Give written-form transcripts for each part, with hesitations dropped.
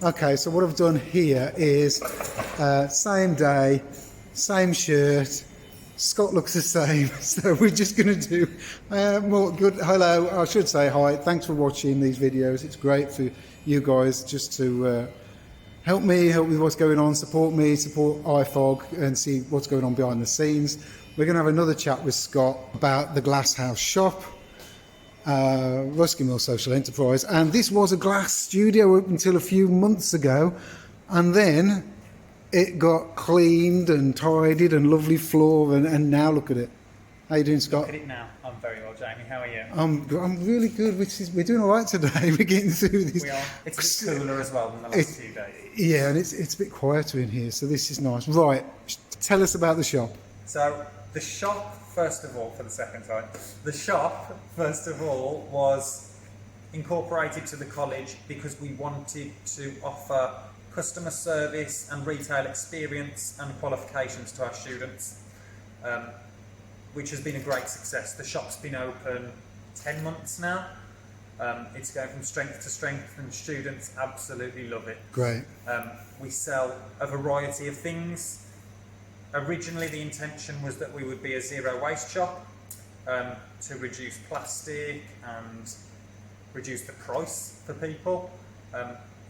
Okay, so what I've done here is same day, same shirt. Scott looks the same, so we're just going to do more good. Hello, I should say hi. Thanks for watching these videos. It's great for you guys just to help me with what's going on, support me, support IFOG, and see what's going on behind the scenes. We're going to have another chat with Scott about the Glasshouse Shop, Ruskin Social Enterprise, and this was a glass studio up until a few months ago, and then it got cleaned and tidied and lovely floor, and now look at it. How you doing, Scott? Look at it now. I'm very well, Jamie. How are you? I'm really good. We're doing all right today. We're getting through this. We are. It's a bit cooler as well than the last few days. Yeah, and it's a bit quieter in here, so this is nice. Right, tell us about the shop. So the shop, first of all, for the second time, the shop, first of all, was incorporated to the college because we wanted to offer customer service and retail experience and qualifications to our students, which has been a great success. The shop's been open 10 months now. It's going from strength to strength, and students absolutely love it. Great. We sell a variety of things. Originally the intention was that we would be a zero waste shop to reduce plastic and reduce the price for people.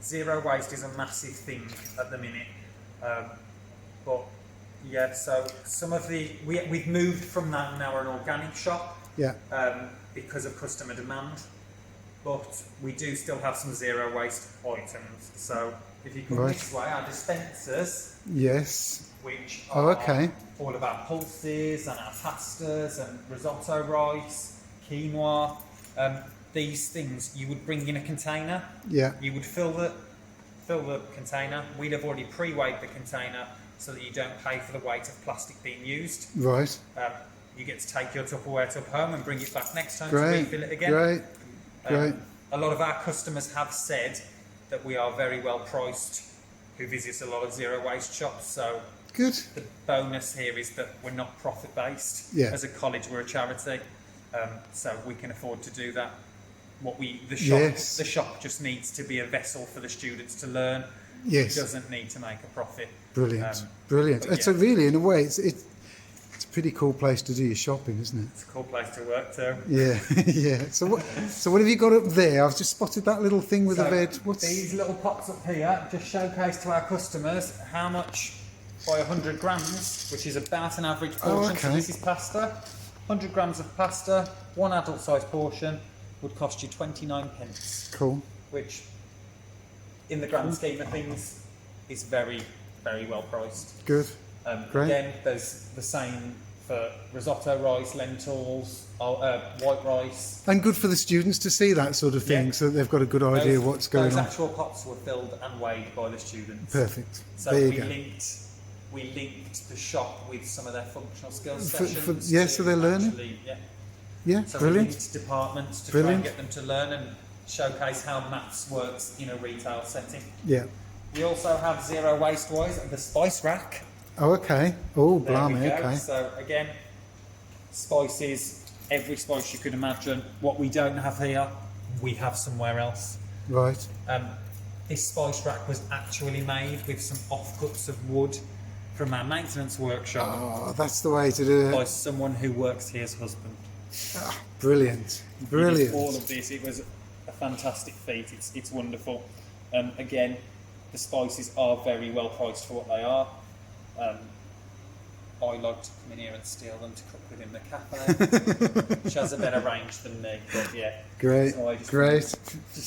Zero waste is a massive thing at the minute, but yeah, so some of we've moved from that and now we're an organic shop, yeah, because of customer demand, but we do still have some zero waste items. So if you come this way, our dispensers, yes, which are okay, all of our pulses and our pastas and risotto rice, quinoa. These things you would bring in a container. Yeah. You would fill the container. We'd have already pre-weighed the container so that you don't pay for the weight of plastic being used. Right. You get to take your Tupperware to home and bring it back next time to refill it again. Great. A lot of our customers have said that we are very well priced, who visits a lot of zero waste shops. So good. The bonus here is that we're not profit based. Yeah. As a college, we're a charity, so we can afford to do that. The shop just needs to be a vessel for the students to learn. Yes. It doesn't need to make a profit. Brilliant. It's really, in a way, it's a pretty cool place to do your shopping, isn't it? It's a cool place to work too. Yeah, yeah. So what have you got up there? I've just spotted that little thing with the bed. These little pots up here just showcase to our customers how much by 100 grams, which is about an average portion. Oh, okay. So this is pasta. 100 grams of pasta, one adult size portion, would cost you 29 pence. Cool. Which, in the grand scheme of things, is very, very well priced. Good. Great. Again, there's the same for risotto rice, lentils, white rice. And good for the students to see that sort of thing, so they've got a good idea what's going on. Those actual pots were filled and weighed by the students. Perfect. So there we you go. We linked the shop with some of their functional skills sessions. So they're learning? Yeah, so brilliant. we linked departments to try and get them to learn and showcase how maths works in a retail setting. Yeah. We also have zero waste wise the spice rack. Oh, okay. Oh, blimey, okay. So again, spices, every spice you could imagine. What we don't have here, we have somewhere else. Right. This spice rack was actually made with some offcuts of wood from our maintenance workshop. Oh, that's the way to do it. By someone who works here's husband. Oh, brilliant. All of this, it was a fantastic feat. It's wonderful. Again, the spices are very well priced for what they are. I like to come in here and steal them to cook within the cafe, which has a better range than me. But yeah, great. So Great.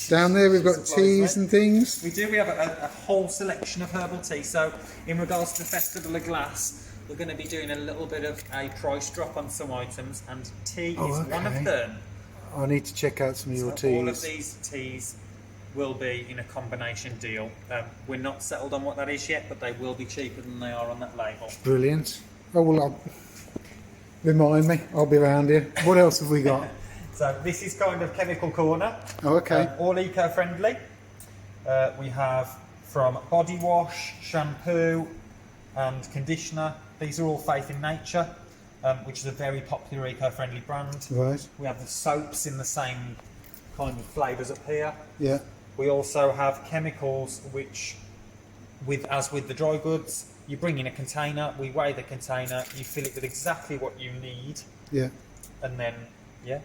Down there we've got teas and things. We do. We have a whole selection of herbal tea. So in regards to the Festival of Glass, we're going to be doing a little bit of a price drop on some items, and tea is one of them. I need to check out some of your teas. All of these teas will be in a combination deal. We're not settled on what that is yet, but they will be cheaper than they are on that label. Brilliant. Oh, well, remind me, I'll be around here. What else have we got? So this is kind of chemical corner. Oh, okay. All eco-friendly. We have from body wash, shampoo and conditioner. These are all Faith in Nature, which is a very popular eco-friendly brand. Right. We have the soaps in the same kind of flavours up here. Yeah. We also have chemicals which, as with the dry goods, you bring in a container, we weigh the container, you fill it with exactly what you need, Yeah. and then, yeah.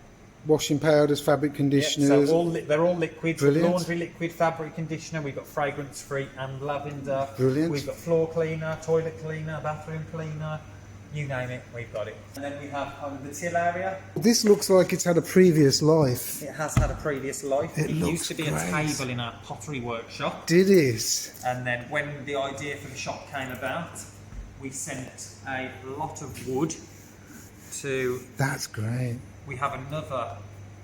Washing powders, fabric conditioners. Yeah, so they're all liquids. Brilliant. Laundry liquid, fabric conditioner, we've got fragrance-free and lavender. Brilliant. We've got floor cleaner, toilet cleaner, bathroom cleaner, you name it, we've got it. And then we have the till area. This looks like it's had a previous life. It has had a previous life. It used looks to be great. a table in our pottery workshop. Did it? And then when the idea for the shop came about, we sent a lot of wood to... That's great. We have another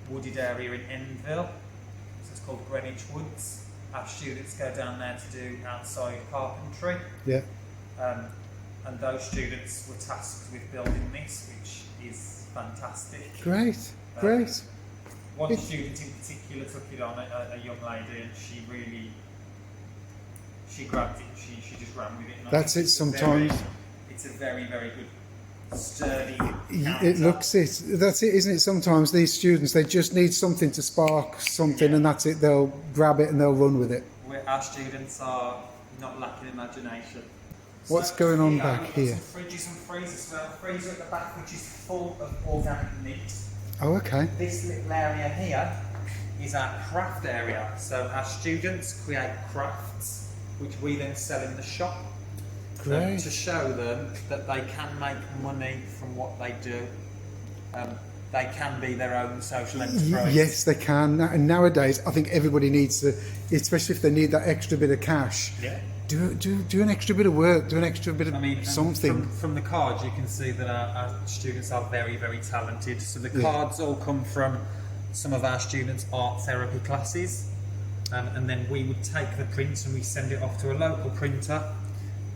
wooded area in Enville, so it's called Greenwich Woods. Our students go down there to do outside carpentry. Yeah. And those students were tasked with building this, which is fantastic. Great. Great. One student in particular took it on, a young lady, and she grabbed it, she just ran with it. And That's it sometimes. It's a very, very good, sturdy It looks it. That's it, isn't it? Sometimes these students, they just need something to spark something, and that's it. They'll grab it and they'll run with it. Our students are not lacking imagination. What's going on back we've got here? some fridges and freezers. We have a freezer at the back which is full of organic meat. Oh, okay. This little area here is our craft area. So our students create crafts which we then sell in the shop. Great. To show them that they can make money from what they do. They can be their own social enterprise. Yes, they can. And nowadays, I think everybody needs to, especially if they need that extra bit of cash. Yeah. Do an extra bit of work. Do an extra bit of something. From the cards, you can see that our students are very, very talented. So the cards all come from some of our students' art therapy classes, and then we would take the prints and we send it off to a local printer,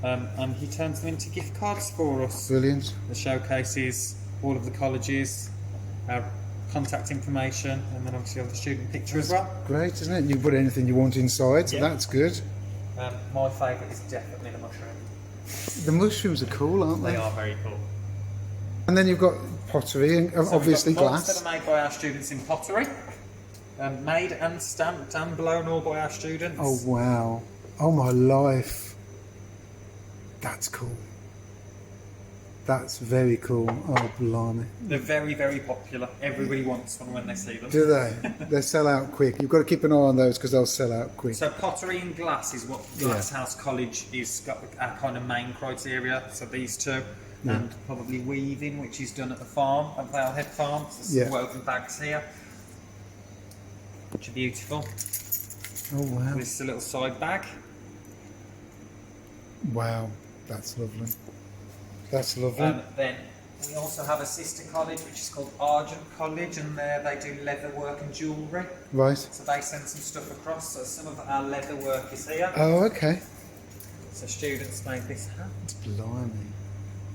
and he turns them into gift cards for us. Brilliant. The showcases, all of the colleges, our contact information, and then obviously have the student picture as well. Great, isn't it? You can put anything you want inside, so Yeah. that's good. My favourite is definitely the mushroom. The mushrooms are cool, aren't they? They are very cool. And then you've got pottery and So obviously we've got mugs glass. that are made by our students in pottery, made and stamped and blown all by our students. Oh wow! Oh my life! That's cool. That's very cool. Oh blimey! They're very, very popular. Everybody wants one when they see them. Do they? They sell out quick. You've got to keep an eye on those because they'll sell out quick. So pottery and glass is what Glasshouse College is got our kind of main criteria. So these two, and probably weaving, which is done at the farm, at Valehead Farm. So there's some woven bags here, which are beautiful. Oh wow! This is a little side bag. Wow, that's lovely. That's lovely. Then we also have a sister college which is called Argent College, and there they do leather work and jewellery. Right. So they send some stuff across. So some of our leather work is here. Oh okay. So students made this hat. Blimey,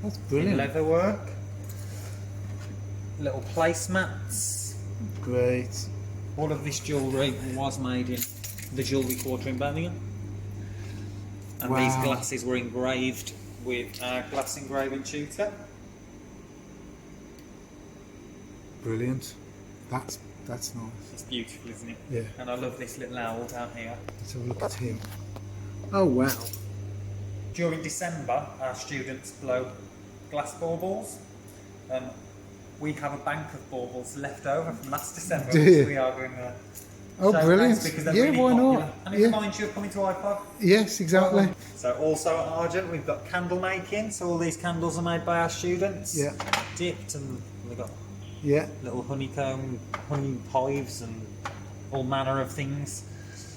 that's In brilliant. leather work. Little placemats. Great. All of this jewellery was made in the Jewellery Quarter in Birmingham. And these Wow. glasses were engraved with our glass engraving tutor. Brilliant. That's nice. It's beautiful, isn't it? Yeah. And I love this little owl down here. Let's have a look at him. Oh wow. During December, our students blow glass baubles. We have a bank of baubles left over from last December, Do you? which we are going to Oh showcase brilliant. because they're Yeah, really why popular. not? And it Yeah. reminds you of coming to IFOG. Yes, exactly. So also at Argent, we've got candle making. So all these candles are made by our students. Yeah. Dipped, and they've got Yeah. little honeycomb, honey hives, and all manner of things.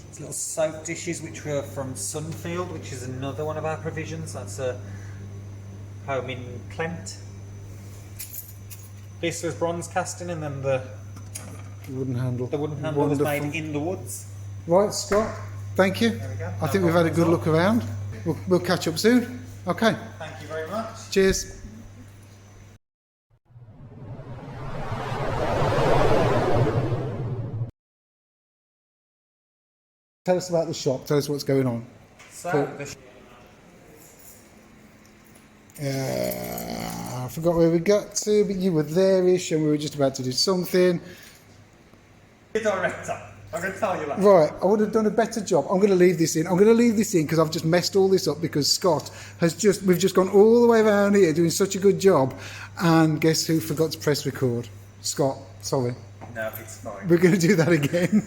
There's little soap dishes which were from Sunfield, which is another one of our provisions. That's a home in Clent. This was bronze casting, and then the Wooden handle. wooden handle was Wonderful. made in the woods. Right, Scott. Thank you. There we go. I think we've had a good look around. We'll catch up soon. Okay. Thank you very much. Cheers. Tell us about the shop. Tell us what's going on. So Cool. I forgot where we got to, but you were there-ish and we were just about to do something. the director. I'm going to tell you that. Right, I would have done a better job. I'm going to leave this in. I'm going to leave this in because I've just messed all this up because Scott we've just gone all the way around here doing such a good job. And guess who forgot to press record? Scott, sorry. No, it's fine. We're going to do that again.